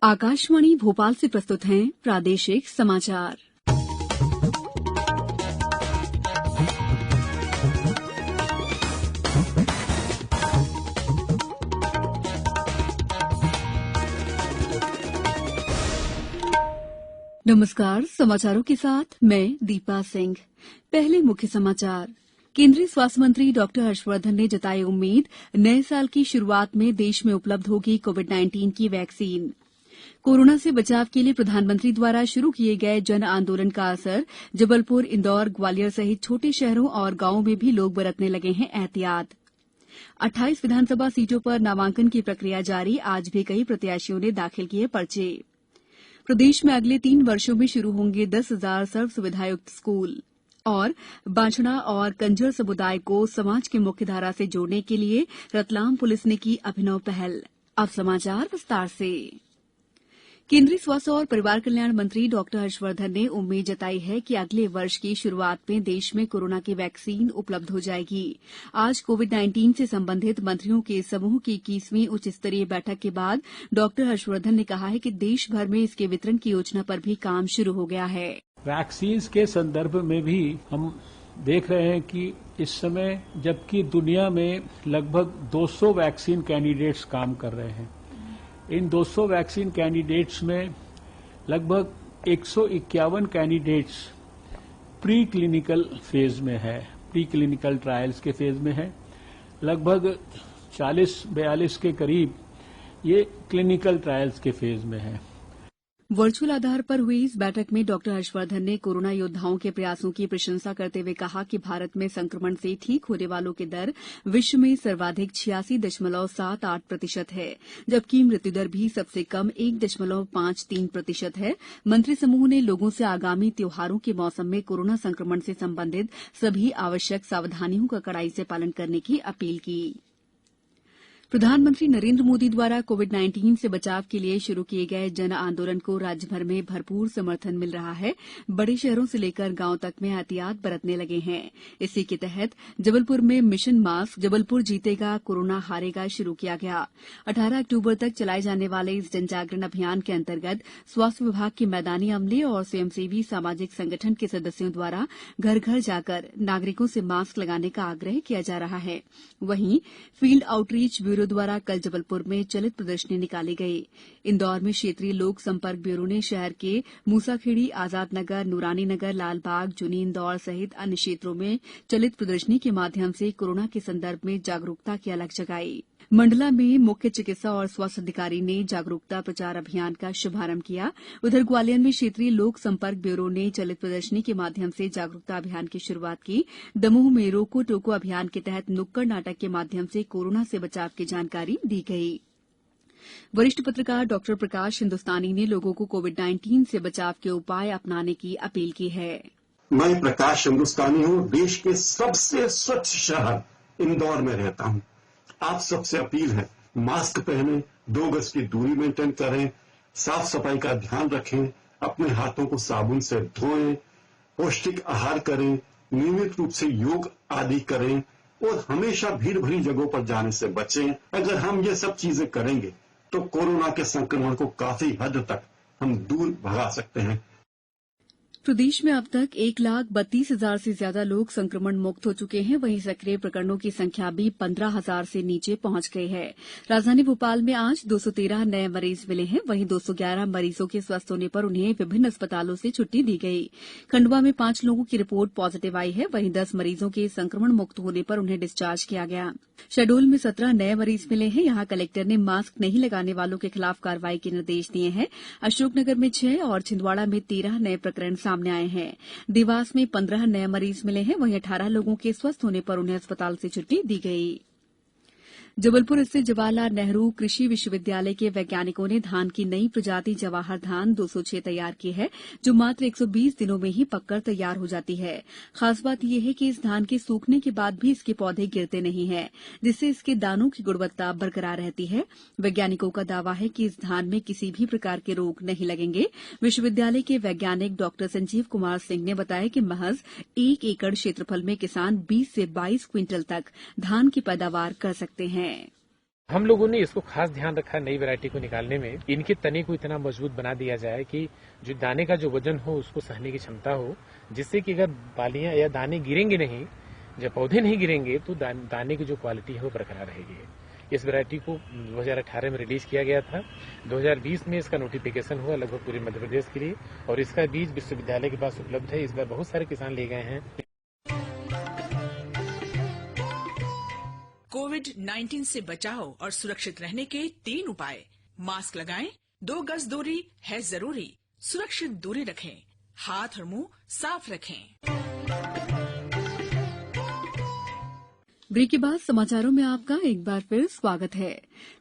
आकाशवाणी भोपाल से प्रस्तुत हैं प्रादेशिक समाचार। नमस्कार, समाचारों के साथ मैं दीपा सिंह। पहले मुख्य समाचार। केंद्रीय स्वास्थ्य मंत्री डॉक्टर हर्षवर्धन ने जताई उम्मीद, नए साल की शुरुआत में देश में उपलब्ध होगी कोविड-19 की वैक्सीन। कोरोना से बचाव के लिए प्रधानमंत्री द्वारा शुरू किए गए जन आंदोलन का असर। जबलपुर, इंदौर, ग्वालियर सहित छोटे शहरों और गांवों में भी लोग बरतने लगे हैं एहतियात। 28 विधानसभा सीटों पर नामांकन की प्रक्रिया जारी। आज भी कई प्रत्याशियों ने दाखिल किए पर्चे। प्रदेश में अगले 3 वर्षों में शुरू होंगे 10,000 सर्व सुविधायुक्त स्कूल। और बांछड़ा और कंजर समुदाय को समाज की मुख्य धारा से जोड़ने के लिए रतलाम पुलिस ने की अभिनव पहल। अब समाचार विस्तार से। केंद्रीय स्वास्थ्य और परिवार कल्याण मंत्री डॉक्टर हर्षवर्धन ने उम्मीद जताई है कि अगले वर्ष की शुरुआत में देश में कोरोना की वैक्सीन उपलब्ध हो जाएगी। आज कोविड-19 से संबंधित मंत्रियों के समूह की 21वीं उच्च स्तरीय बैठक के बाद डॉक्टर हर्षवर्धन ने कहा है कि देश भर में इसके वितरण की योजना पर भी काम शुरू हो गया है। वैक्सीन के संदर्भ में भी हम देख रहे हैं कि इस समय जबकि दुनिया में लगभग 200 वैक्सीन कैंडिडेट्स काम कर रहे हैं, इन 200 वैक्सीन कैंडिडेट्स में लगभग 151 कैंडिडेट्स प्री क्लिनिकल फेज में है, प्री क्लिनिकल ट्रायल्स के फेज में है। लगभग 40-42 के करीब ये क्लिनिकल ट्रायल्स के फेज में है। वर्चुअल आधार पर हुई इस बैठक में डॉक्टर हर्षवर्धन ने कोरोना योद्धाओं के प्रयासों की प्रशंसा करते हुए कहा कि भारत में संक्रमण से ठीक होने वालों की दर विश्व में सर्वाधिक 86.78% है, जबकि मृत्यु दर भी सबसे कम 1.53% है। मंत्री समूह ने लोगों से आगामी त्योहारों के मौसम में कोरोना संक्रमण से संबंधित सभी आवश्यक सावधानियों का कड़ाई से पालन करने की अपील की। प्रधानमंत्री नरेंद्र मोदी द्वारा कोविड-19 से बचाव के लिए शुरू किए गए जन आंदोलन को राज्य भर में भरपूर समर्थन मिल रहा है। बड़े शहरों से लेकर गांव तक में एहतियात बरतने लगे हैं। इसी के तहत जबलपुर में मिशन मास्क जबलपुर जीतेगा कोरोना हारेगा शुरू किया गया। 18 अक्टूबर तक चलाए जाने वाले इस जनजागरण अभियान के अंतर्गत स्वास्थ्य विभाग के मैदानी अमले और स्वयंसेवी सामाजिक संगठन के सदस्यों द्वारा घर घर जाकर नागरिकों से मास्क लगाने का आग्रह किया जा रहा है। वहीं फील्ड आउटरीच ब्यूरो द्वारा कल जबलपुर में चलित प्रदर्शनी निकाली गई। इंदौर में क्षेत्रीय लोक संपर्क ब्यूरो ने शहर के मूसाखेड़ी, आजाद नगर, नूरानी नगर, लालबाग, जुनी इंदौर सहित अन्य क्षेत्रों में चलित प्रदर्शनी के माध्यम से कोरोना के संदर्भ में जागरूकता की अलख जगाई। मंडला में मुख्य चिकित्सा और स्वास्थ्य अधिकारी ने जागरूकता प्रचार अभियान का शुभारंभ किया। उधर ग्वालियर में क्षेत्रीय लोक संपर्क ब्यूरो ने चलित प्रदर्शनी के माध्यम से जागरूकता अभियान की शुरुआत की। दमोह में रोको टोको अभियान के तहत नुक्कड़ नाटक के माध्यम से कोरोना से बचाव की जानकारी दी गई। वरिष्ठ पत्रकार डॉक्टर प्रकाश हिंदुस्तानी ने लोगों को कोविड-19 से बचाव के उपाय अपनाने की अपील की है। मैं प्रकाश हिंदुस्तानी हूँ, देश के सबसे स्वच्छ शहर इंदौर में रहता हूँ। आप सबसे अपील है, मास्क पहने, 2 गज की दूरी मेंटेन करें, साफ सफाई का ध्यान रखें, अपने हाथों को साबुन से धोएं, पौष्टिक आहार करें, नियमित रूप से योग आदि करें और हमेशा भीड़ भरी जगहों पर जाने से बचें। अगर हम ये सब चीजें करेंगे तो कोरोना के संक्रमण को काफी हद तक हम दूर भगा सकते हैं। प्रदेश में अब तक 1,32,000 से ज्यादा लोग संक्रमण मुक्त हो चुके हैं। वहीं सक्रिय प्रकरणों की संख्या भी 15,000 से नीचे पहुंच गई है। राजधानी भोपाल में आज 213 नए मरीज मिले हैं। वहीं 211 मरीजों के स्वस्थ होने पर उन्हें विभिन्न अस्पतालों से छुट्टी दी गई। खंडवा में 5 लोगों की रिपोर्ट पॉजिटिव आई है। वहीं 10 मरीजों के संक्रमण मुक्त होने पर उन्हें डिस्चार्ज किया गया। शहडोल में 17 नए मरीज मिले हैं। यहां कलेक्टर ने मास्क नहीं लगाने वालों के खिलाफ कार्रवाई के निर्देश दिए हैं। अशोकनगर में 6 और छिंदवाड़ा में 13 नए प्रकरण सामने आए हैं। देवास में 15 नए मरीज मिले हैं। वहीं 18 लोगों के स्वस्थ होने पर उन्हें अस्पताल से छुट्टी दी गई। जबलपुर स्थित जवाहरलाल नेहरू कृषि विश्वविद्यालय के वैज्ञानिकों ने धान की नई प्रजाति जवाहर धान 206 तैयार की है, जो मात्र 120 दिनों में ही पककर तैयार हो जाती है। खास बात यह है कि इस धान के सूखने के बाद भी इसके पौधे गिरते नहीं हैं, जिससे इसके दानों की गुणवत्ता बरकरार रहती है। वैज्ञानिकों का दावा है कि इस धान में किसी भी प्रकार के रोग नहीं लगेंगे। विश्वविद्यालय के वैज्ञानिक डॉक्टर संजीव कुमार सिंह ने बताया कि महज 1 एकड़ क्षेत्रफल में किसान 20 से 22 क्विंटल तक धान की पैदावार कर सकते हैं। हम लोगों ने इसको खास ध्यान रखा नई वैरायटी को निकालने में। इनके तने को इतना मजबूत बना दिया जाए कि जो दाने का जो वजन हो उसको सहने की क्षमता हो, जिससे कि अगर बालियां या दाने गिरेंगे नहीं, जब पौधे नहीं गिरेंगे तो दाने की जो क्वालिटी है वो बरकरार रहेगी। इस वैरायटी को 2018 में रिलीज किया गया था। 2020 में इसका नोटिफिकेशन हुआ लगभग पूरे मध्य प्रदेश के लिए, और इसका बीज विश्वविद्यालय के पास उपलब्ध है। इस बार बहुत सारे किसान ले गए हैं। कोविड-19 से बचाव और सुरक्षित रहने के 3 उपाय। मास्क लगाएं, 2 गज दूरी है जरूरी, सुरक्षित दूरी रखें, हाथ और मुंह साफ रखें। ब्रेक के बाद समाचारों में आपका एक बार फिर स्वागत है।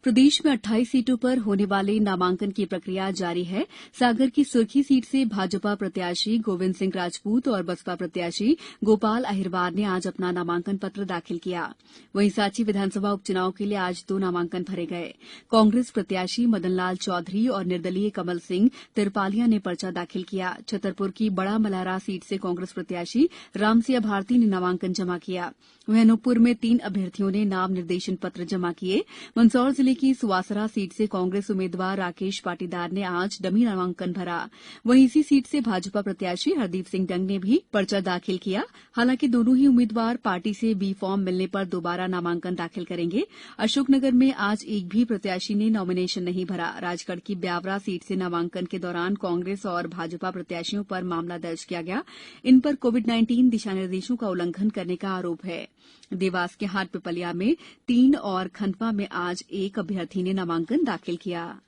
प्रदेश में 28 सीटों पर होने वाले नामांकन की प्रक्रिया जारी है। सागर की सुर्खी सीट से भाजपा प्रत्याशी गोविंद सिंह राजपूत और बसपा प्रत्याशी गोपाल अहिरवार ने आज अपना नामांकन पत्र दाखिल किया। वहीं सांची विधानसभा उपचुनाव के लिए आज 2 नामांकन भरे गए। कांग्रेस प्रत्याशी मदनलाल चौधरी और निर्दलीय कमल सिंह तिरपालिया ने पर्चा दाखिल किया। छतरपुर की बड़ा मलहरा सीट से कांग्रेस प्रत्याशी रामसिया भारती ने नामांकन जमा किया। वहीं अनूपपुर में 3 अभ्यर्थियों ने नाम निर्देशन पत्र जमा किए। मंदसौर जिले की सुवासरा सीट से कांग्रेस उम्मीदवार राकेश पाटीदार ने आज डमी नामांकन भरा। वहीं इसी सीट से भाजपा प्रत्याशी हरदीप सिंह डंग ने भी पर्चा दाखिल किया। हालांकि दोनों ही उम्मीदवार पार्टी से बी फॉर्म मिलने पर दोबारा नामांकन दाखिल करेंगे। अशोकनगर में आज एक भी प्रत्याशी ने नॉमिनेशन नहीं भरा। राजगढ़ की ब्यावरा सीट से नामांकन के दौरान कांग्रेस और भाजपा प्रत्याशियों पर मामला दर्ज किया गया। इन पर कोविड-19 दिशा निर्देशों का उल्लंघन करने का आरोप है। देवास के हाट पिपलिया में 3 और खंडवा में आज एक अभ्यर्थी ने नामांकन दाखिल किया।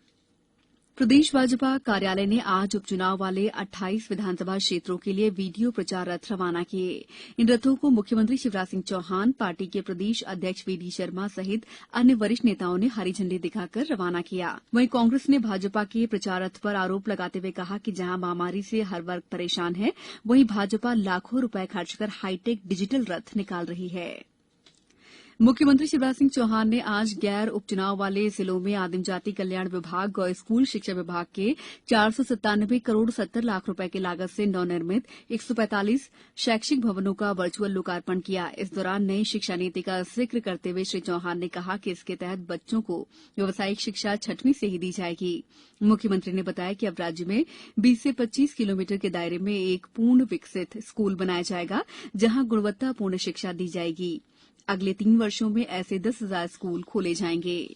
प्रदेश भाजपा कार्यालय ने आज उपचुनाव वाले 28 विधानसभा क्षेत्रों के लिए वीडियो प्रचार रथ रवाना किए। इन रथों को मुख्यमंत्री शिवराज सिंह चौहान, पार्टी के प्रदेश अध्यक्ष वीडी शर्मा सहित अन्य वरिष्ठ नेताओं ने हरी झंडी दिखाकर रवाना किया। वहीं कांग्रेस ने भाजपा के प्रचार रथ पर आरोप लगाते हुए कहा कि जहां महामारी से हर वर्ग परेशान है, वहीं भाजपा लाखों रुपए खर्च कर हाईटेक डिजिटल रथ निकाल रही है। मुख्यमंत्री शिवराज सिंह चौहान ने आज गैर उपचुनाव वाले जिलों में आदिम जाति कल्याण विभाग और स्कूल शिक्षा विभाग के 497 करोड़ 70 लाख रुपए की लागत से नवनिर्मित 145 शैक्षिक भवनों का वर्चुअल लोकार्पण किया। इस दौरान नई शिक्षा नीति का जिक्र करते हुए श्री चौहान ने कहा कि इसके तहत बच्चों को व्यावसायिक शिक्षा 6वीं से ही दी जाएगी। मुख्यमंत्री ने बताया कि अब राज्य में 20 से 25 किलोमीटर के दायरे में एक पूर्ण विकसित स्कूल बनाया जाएगा, जहां गुणवत्तापूर्ण शिक्षा दी जाएगी। अगले 3 वर्षों में ऐसे 10,000 स्कूल खोले जाएंगे।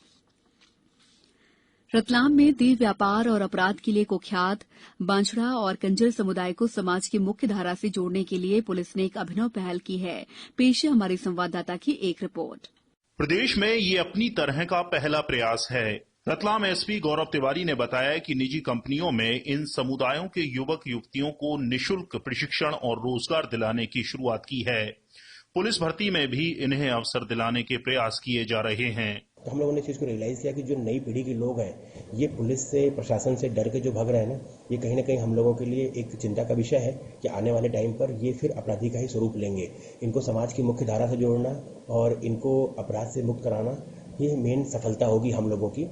रतलाम में देह व्यापार और अपराध के लिए कुख्यात बांछड़ा और कंजर समुदाय को समाज की मुख्य धारा से जोड़ने के लिए पुलिस ने एक अभिनव पहल की है। पेश है हमारी संवाददाता की एक रिपोर्ट। प्रदेश में ये अपनी तरह का पहला प्रयास है। रतलाम एसपी गौरव तिवारी ने बताया कि निजी कंपनियों में इन समुदायों के युवक युवतियों को निःशुल्क प्रशिक्षण और रोजगार दिलाने की शुरुआत की है। पुलिस भर्ती में भी इन्हें अवसर दिलाने के प्रयास किए जा रहे हैं। तो हम लोगों ने इस चीज को रियलाइज किया कि जो नई पीढ़ी के लोग हैं, ये पुलिस से, प्रशासन से डर के जो भाग रहे हैं ना, ये कहीं ना कहीं हम लोगों के लिए एक चिंता का विषय है कि आने वाले टाइम पर ये फिर अपराधी का ही स्वरूप लेंगे। इनको समाज की मुख्य धारा से जोड़ना और इनको अपराध से मुक्त कराना, ये मेन सफलता होगी हम लोगों की।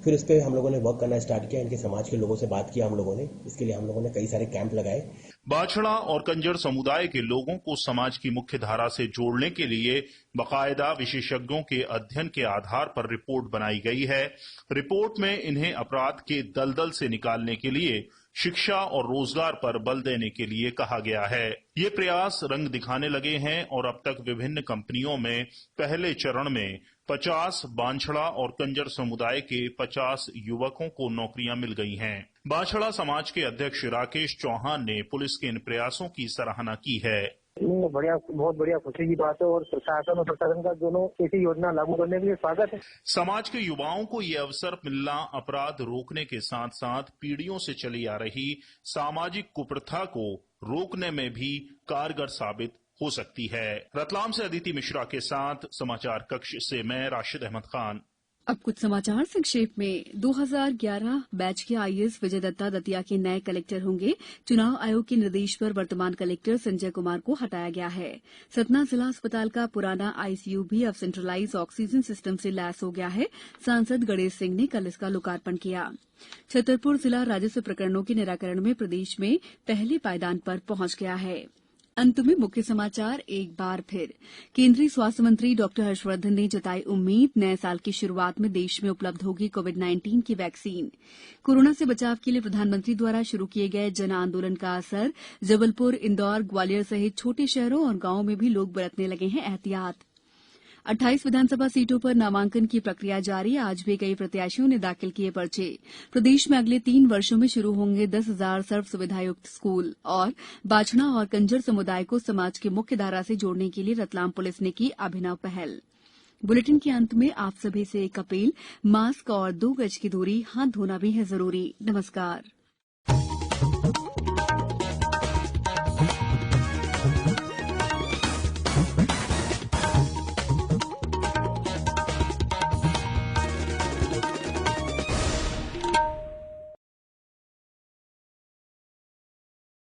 फिर इस पे हम लोगों ने वर्क करना स्टार्ट किया, इनके समाज के लोगों से बात किया हम लोगों ने। इसके लिए हम लोगों ने कई सारे कैंप लगाए। बाछड़ा और कंजर समुदाय के लोगों को समाज की मुख्य धारा से जोड़ने के लिए बाकायदा विशेषज्ञों के अध्ययन के आधार पर रिपोर्ट बनाई गई है। रिपोर्ट में इन्हें अपराध के दलदल से निकालने के लिए शिक्षा और रोजगार पर बल देने के लिए कहा गया है। ये प्रयास रंग दिखाने लगे हैं और अब तक विभिन्न कंपनियों में पहले चरण में 50 बांछड़ा और कंजर समुदाय के 50 युवकों को नौकरियां मिल गई हैं। बांछड़ा समाज के अध्यक्ष राकेश चौहान ने पुलिस के इन प्रयासों की सराहना की है। बहुत बढ़िया खुशी की बात है और प्रशासन और प्रशासन का दोनों ऐसी योजना लागू करने के लिए स्वागत है। समाज के युवाओं को ये अवसर मिलना अपराध रोकने के साथ साथ पीढ़ियों से चली आ रही सामाजिक कुप्रथा को रोकने में भी कारगर साबित हो सकती है। रतलाम से अदिति मिश्रा के साथ समाचार कक्ष से मैं राशिद अहमद खान। अब कुछ समाचार संक्षेप में। 2011 बैच के आईएएस विजय दत्ता दतिया के नए कलेक्टर होंगे। चुनाव आयोग के निर्देश पर वर्तमान कलेक्टर संजय कुमार को हटाया गया है। सतना जिला अस्पताल का पुराना आईसीयू भी अब सेंट्रलाइज ऑक्सीजन सिस्टम से लैस हो गया है। सांसद गणेश सिंह ने कल इसका लोकार्पण किया। छतरपुर जिला राजस्व प्रकरणों के निराकरण में प्रदेश में पहले पायदान पर पहुंच गया है। अंत में मुख्य समाचार एक बार फिर। केंद्रीय स्वास्थ्य मंत्री डॉक्टर हर्षवर्धन ने जताई उम्मीद, नए साल की शुरुआत में देश में उपलब्ध होगी कोविड-19 की वैक्सीन। कोरोना से बचाव के लिए प्रधानमंत्री द्वारा शुरू किए गए जन आंदोलन का असर। जबलपुर, इंदौर, ग्वालियर सहित छोटे शहरों और गांवों में भी लोग बरतने लगे हैं एहतियात। 28 विधानसभा सीटों पर नामांकन की प्रक्रिया जारी। आज भी कई प्रत्याशियों ने दाखिल किए पर्चे। प्रदेश में अगले 3 वर्षों में शुरू होंगे 10,000 सर्व सुविधायुक्त स्कूल। और बाछड़ा और कंजर समुदाय को समाज की मुख्य धारा से जोड़ने के लिए रतलाम पुलिस ने की अभिनव पहल। बुलेटिन के अंत में आप सभी से एक अपील, मास्क और 2 गज की दूरी, हाथ धोना भी है जरूरी। नमस्कार।